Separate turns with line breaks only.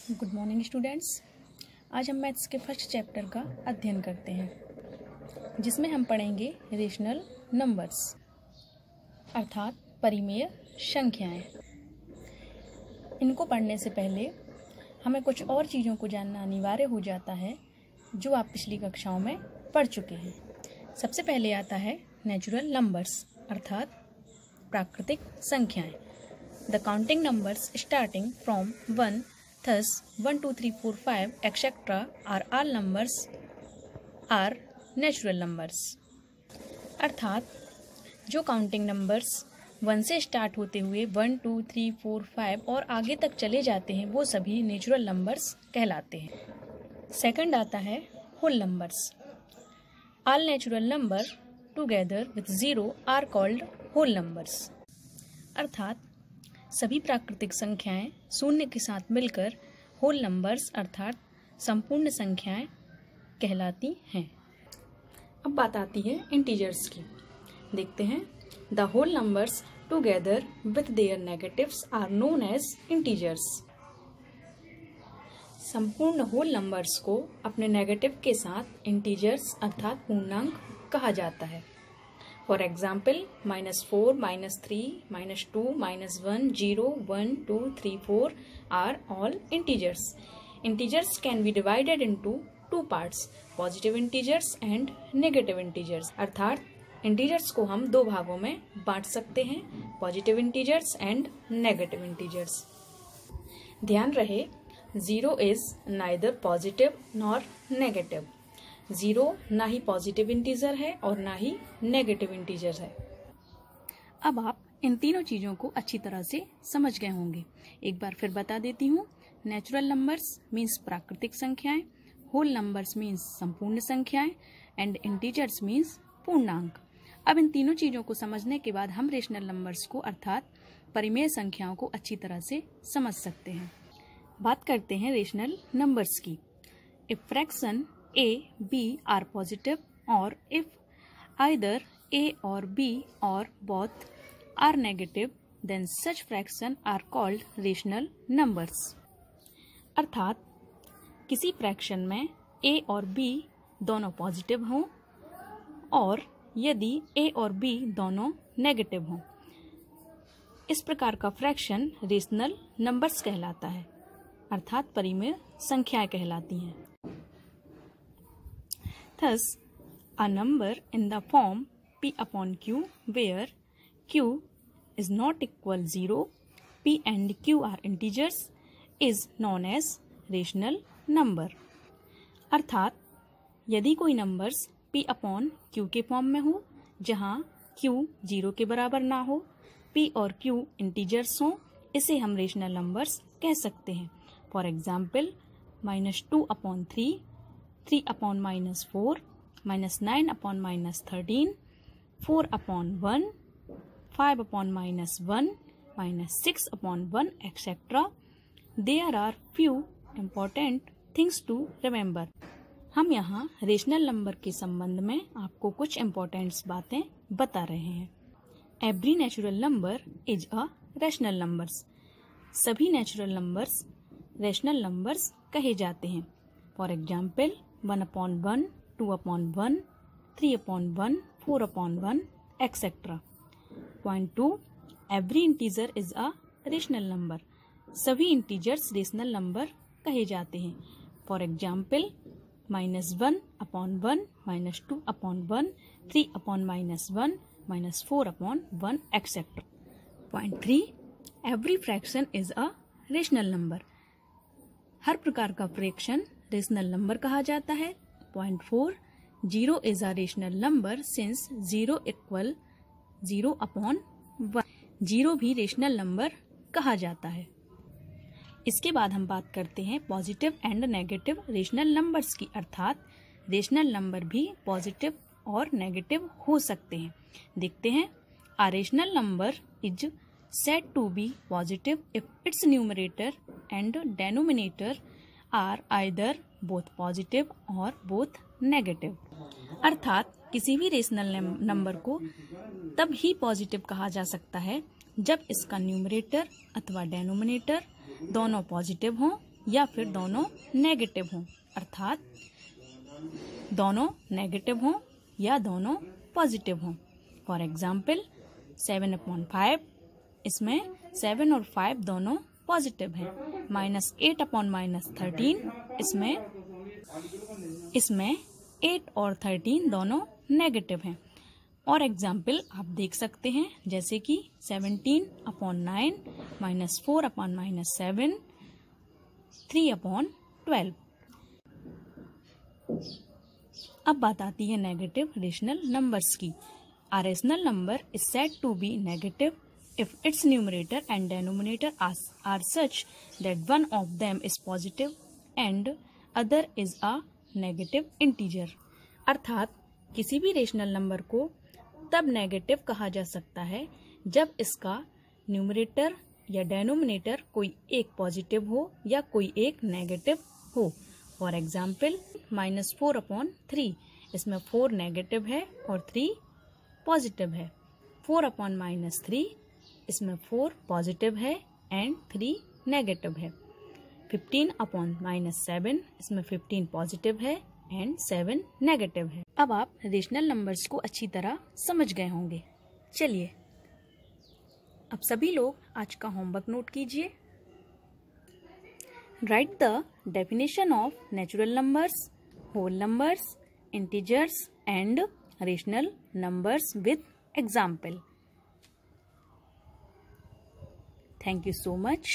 Good morning students. आज हम maths के फर्स्ट चैप्टर का अध्ययन करते हैं, जिसमें हम पढ़ेंगे रेशनल नंबर्स अर्थात परिमेय संख्याएं। इनको पढ़ने से पहले हमें कुछ और चीज़ों को जानना अनिवार्य हो जाता है जो आप पिछली कक्षाओं में पढ़ चुके हैं। सबसे पहले आता है नेचुरल नंबर्स अर्थात प्राकृतिक संख्याएं। The counting numbers starting from 1 thus 1 2 3 4 5 etc. are all numbers are natural numbers। अर्थात जो काउंटिंग नंबर्स 1 से स्टार्ट होते हुए 1 2 3 4 5 और आगे तक चले जाते हैं वो सभी नेचुरल नंबर्स कहलाते हैं। सेकंड आता है whole numbers. All natural number together with 0 are called whole numbers. अर्थात सभी प्राकृतिक संख्याएं शून्य के साथ मिलकर होल नंबर्स अर्थात संपूर्ण संख्याएं कहलाती हैं। अब बात आती है इंटीजर्स की। देखते हैं the whole numbers together with their negatives are known as integers. संपूर्ण होल नंबर्स को अपने नेगेटिव के साथ इंटीजर्स अर्थात पूर्णांक कहा जाता है। For example, -4, -3, -2, -1, 0, 1, 2, 3, 4 are all integers. Integers can be divided into two parts, positive integers and negative integers. अर्थात integers को हम दो भागों में बांट सकते हैं, positive integers and negative integers। ध्यान रहे 0 is neither positive nor negative। 0 ना ही पॉजिटिव इंटीजर है और ना ही नेगेटिव इंटीजर है। अब आप इन तीनों चीजों को अच्छी तरह से समझ गए होंगे। एक बार फिर बता देती हूँ। नेचुरल नंबर्स मीन्स प्राकृतिक संख्याएं, होल नंबर्स मीन्स संपूर्ण संख्याएं एंड इंटीजर्स मीन्स पूर्णांक। अब इन तीनों चीजों को समझने के बाद हम रेशनल नंबर्स को अर्थात परिमेय संख्याओं को अच्छी तरह से समझ सकते हैं। बात करते हैं रेशनल नंबर्स की। If fraction A, B are positive or if either A or B or both are negative then such fraction are called rational numbers। अर्थात किसी फ्रैक्शन में A और B दोनों पॉजिटिव हों और यदि A और B दोनों नेगेटिव हों, इस प्रकार का फ्रैक्शन रेशनल नंबर्स कहलाता है अर्थात परिमेय संख्याएं कहलाती हैं। Thus, a number in the form P upon Q where Q is not equal 0, P and Q are integers is known as rational number। अर्थात यदि कोई नंबर्स P upon Q के फॉर्म में हो जहाँ Q 0 के बराबर ना हो, P और Q इंटीजर्स हों, इसे हम रेशनल नंबर्स कह सकते हैं। For example -2 upon 3, 3 upon -4, -9 upon -13, 4 upon 1, 5 upon -1, -6 upon 1, etc. There are few important things to remember। हम यहाँ रेशनल नंबर के संबंध में आपको कुछ इम्पोर्टेंट बातें बता रहे हैं। Every natural number is a rational numbers. सभी नेचुरल नंबर्स रैशनल नंबर्स कहे जाते हैं। For example 1 upon 1, 2 upon 1, 3 upon 1, 4 upon 1, etc. Point 2, every integer is a rational number। सभी इंटीजर्स रेशनल नंबर कहे जाते हैं। For example -1 upon 1, -2 upon 1, 3 upon -1, -4 upon 1, etc. Point 3, every fraction is a rational number। हर प्रकार का fraction rational number कहा जाता है। Point 4, 0 is a rational number since 0 equal 0 upon 1। 0 भी रेशनल नंबर कहा जाता है। इसके बाद हम बात करते हैं positive and negative rational numbers की। अर्थात रेशनल नंबर भी पॉजिटिव और नेगेटिव हो सकते हैं। देखते हैं। A rational number is said to be positive if its numerator and denominator are either both positive or both negative। अर्थात किसी भी रेशनल नंबर को तब ही पॉजिटिव कहा जा सकता है जब इसका न्यूमरेटर अथवा डेनोमिनेटर दोनों पॉजिटिव हों या फिर दोनों नेगेटिव हों, अर्थात दोनों नेगेटिव हों या दोनों पॉजिटिव हों। फॉर एग्जाम्पल 7/5, इसमें 7 और 5 दोनों पॉजिटिव हैं। -8/-13, इसमें 8 और 13 दोनों नेगेटिव हैं। और एग्जाम्पल आप देख सकते हैं, जैसे कि 17/9, -4/-7, 3/12। अब बात आती है नेगेटिव रेशनल नंबर्स की। A rational number is said to be negative if its numerator and denominator are such that one of them is positive and other is a negative integer। अर्थात किसी भी रेशनल नंबर को तब negative कहा जा सकता है जब इसका न्यूमरेटर या डेनोमिनेटर कोई एक पॉजिटिव हो या कोई एक नेगेटिव हो। फॉर एग्जाम्पल -4/3, इसमें 4 नेगेटिव है और 3 पॉजिटिव है। 4/-3, इसमें 4 पॉजिटिव है एंड 3 नेगेटिव है। 15/-7, इसमें 15 पॉजिटिव है एंड 7 नेगेटिव है। अब आप रेशनल नंबर्स को अच्छी तरह समझ गए होंगे। चलिए अब सभी लोग आज का होमवर्क नोट कीजिए। Write the definition of natural numbers, whole numbers, integers and rational numbers with example। Thank you so much.